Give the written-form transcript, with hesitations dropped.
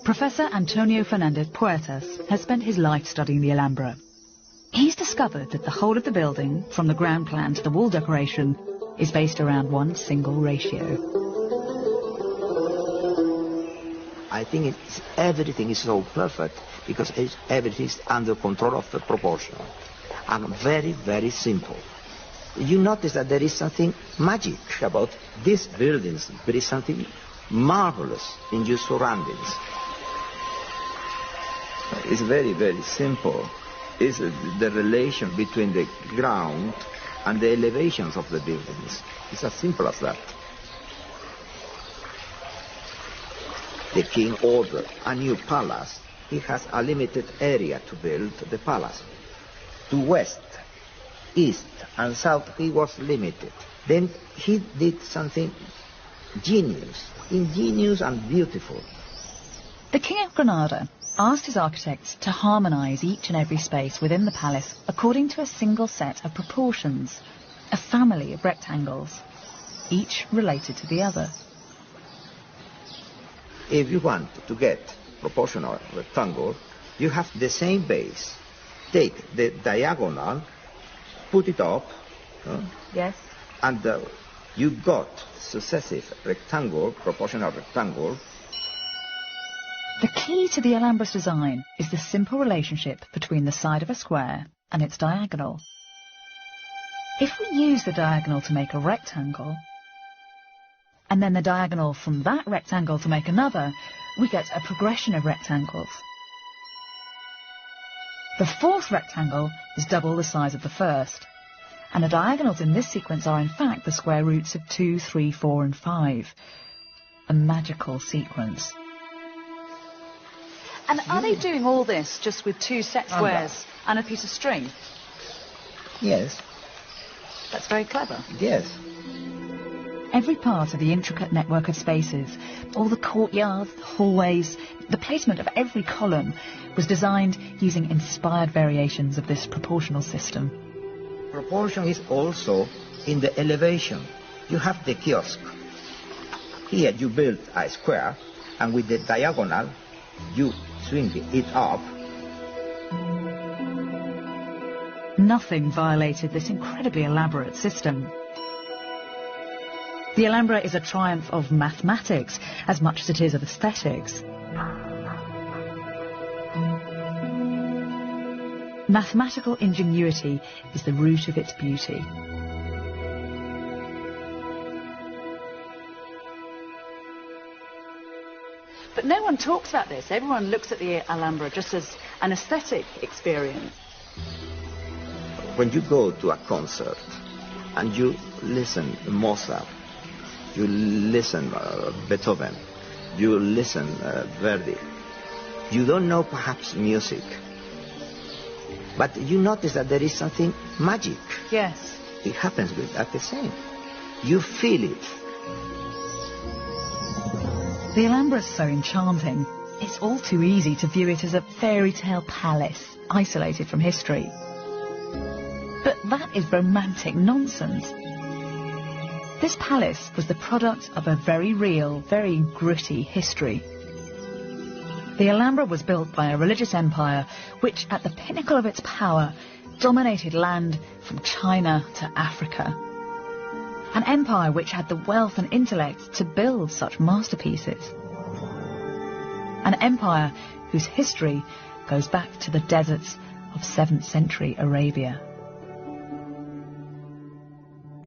Professor Antonio Fernandez Puertas has spent his life studying the Alhambra. He's discovered that the whole of the building, from the ground plan to the wall decoration, is based around one single ratio. I think everything is so perfect because everything is under control of the proportion and very, very simple. You notice that there is something magic about these buildings. There is something marvelous in your surroundings. It's very, very simple. It's the relation between the ground and the elevations of the buildings. It's as simple as that. The king ordered a new palace. He has a limited area to build the palace. To west, east, and south, he was limited. Then he did something ingenious and beautiful. The King of Granada asked his architects to harmonise each and every space within the palace according to a single set of proportions, a family of rectangles, each related to the other. If you want to get proportional rectangle, you have the same base. Take the diagonal, put it up, yes, and you got successive rectangle, proportional rectangle. The key to the Alhambra's design is the simple relationship between the side of a square and its diagonal. If we use the diagonal to make a rectangle, and then the diagonal from that rectangle to make another, we get a progression of rectangles. The fourth rectangle is double the size of the first, and the diagonals in this sequence are in fact the square roots of 2, 3, 4 and 5. A magical sequence. And are they doing all this just with two set squares and a piece of string? Yes. That's very clever. Yes. Every part of the intricate network of spaces, all the courtyards, the hallways, the placement of every column was designed using inspired variations of this proportional system. Proportion is also in the elevation. You have the kiosk. Here you build a square, and with the diagonal, you swing it up. Nothing violated this incredibly elaborate system. The Alhambra is a triumph of mathematics as much as it is of aesthetics. Mathematical ingenuity is the root of its beauty. But no one talks about this. Everyone looks at the Alhambra just as an aesthetic experience. When you go to a concert and you listen to Mozart, you listen Beethoven, you listen Verdi, you don't know perhaps music, but you notice that there is something magic. Yes. It happens with that the same. You feel it. The Alhambra is so enchanting. It's all too easy to view it as a fairy tale palace, isolated from history. But that is romantic nonsense. This palace was the product of a very real, very gritty history. The Alhambra was built by a religious empire which, at the pinnacle of its power, dominated land from China to Africa. An empire which had the wealth and intellect to build such masterpieces. An empire whose history goes back to the deserts of 7th century Arabia.